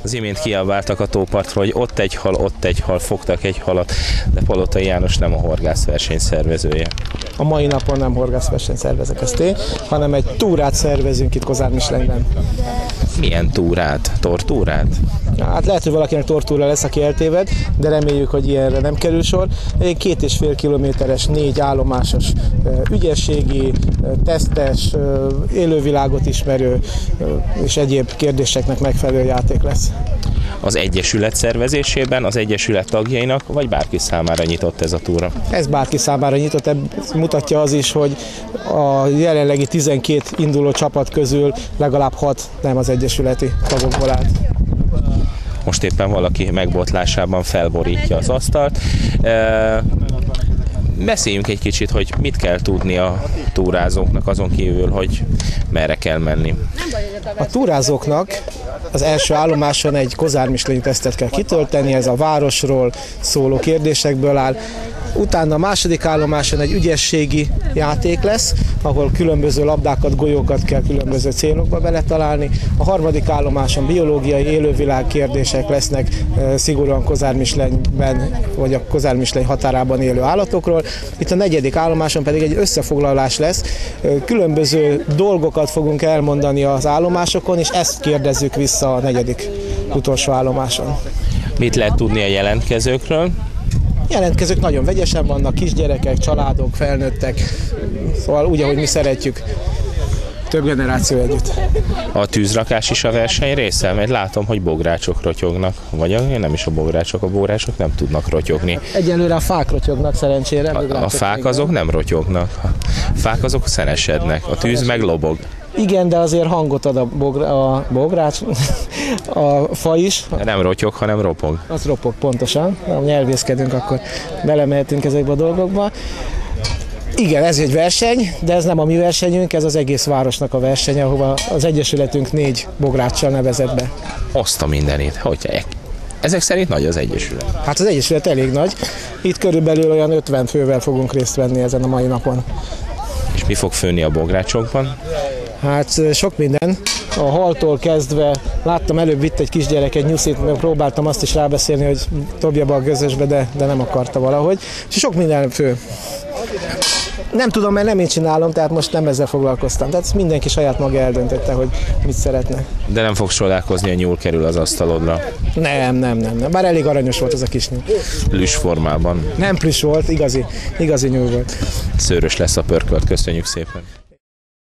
Az imént kiabáltak a tópartról, hogy ott egy hal, fogtak egy halat, de Palotai János nem a horgászverseny szervezője. A mai napon nem horgászverseny szervezek, ez tény, hanem egy túrát szervezünk itt Kozármislenyben. Milyen túrát? Tortúrát? Hát lehet, hogy valakinek tortúra lesz, aki eltéved, de reméljük, hogy ilyenre nem kerül sor. Egy 2,5 kilométeres, 4 állomásos, ügyességi, tesztes, élővilágot ismerő és egyéb kérdéseknek megfelelő játék lesz. Az Egyesület szervezésében, az Egyesület tagjainak, vagy bárki számára nyitott ez a túra? Ez bárki számára nyitott, mutatja az is, hogy a jelenlegi 12 induló csapat közül legalább 6 nem az egyesületi tagokból állt. Most éppen valaki megbotlásában felborítja az asztalt. Beszéljünk egy kicsit, hogy mit kell tudni a túrázóknak azon kívül, hogy merre kell menni. A túrázóknak az első állomáson egy Kozármislenyi tesztet kell kitölteni, ez a városról szóló kérdésekből áll. Utána a második állomáson egy ügyességi játék lesz, ahol különböző labdákat, golyókat kell különböző célokba beletalálni. A harmadik állomáson biológiai élővilág kérdések lesznek szigorúan Kozármislenyben, vagy a Kozármisleny határában élő állatokról. Itt a negyedik állomáson pedig egy összefoglalás lesz. Különböző dolgokat fogunk elmondani az állomásokon, és ezt kérdezzük vissza a negyedik utolsó állomáson. Mit lehet tudni a jelentkezőkről? Jelentkezők nagyon vegyesen vannak, kisgyerekek, családok, felnőttek, szóval úgy, ahogy mi szeretjük, több generáció együtt. A tűzrakás is a verseny része? Mert látom, hogy bográcsok rotyognak, vagy nem is a bográcsok nem tudnak rotyogni. Egyelőre a fák rotyognak szerencsére. A fák azok nem rotyognak, a fák azok szenesednek, a tűz meg lobog. Igen, de azért hangot ad a bogrács, a fa is. Nem rotyog, hanem ropog. Az ropog, pontosan. Ha nyelvészkedünk, akkor belemehetünk ezekbe a dolgokba. Igen, ez egy verseny, de ez nem a mi versenyünk, ez az egész városnak a versenye, ahova az Egyesületünk 4 bográccsal nevezett be. Azt a mindenit, hogy ezek szerint nagy az Egyesület? Hát az Egyesület elég nagy. Itt körülbelül olyan 50 fővel fogunk részt venni ezen a mai napon. És mi fog főni a bográcsokban? Hát sok minden. A haltól kezdve, láttam előbb vitt egy kisgyerek egy nyuszit, próbáltam azt is rábeszélni, hogy dobja be a közösbe, de nem akarta valahogy. És sok minden fő. Nem tudom, mert nem én csinálom, tehát most nem ezzel foglalkoztam. Tehát mindenki saját maga eldöntötte, hogy mit szeretne. De nem fog csodálkozni, hogy nyúl kerül az asztalodra? Nem. Bár elég aranyos volt ez a kis nyúl. Plüss formában? Nem plüss volt, igazi nyúl volt. Szőrös lesz a pörkölt, köszönjük szépen.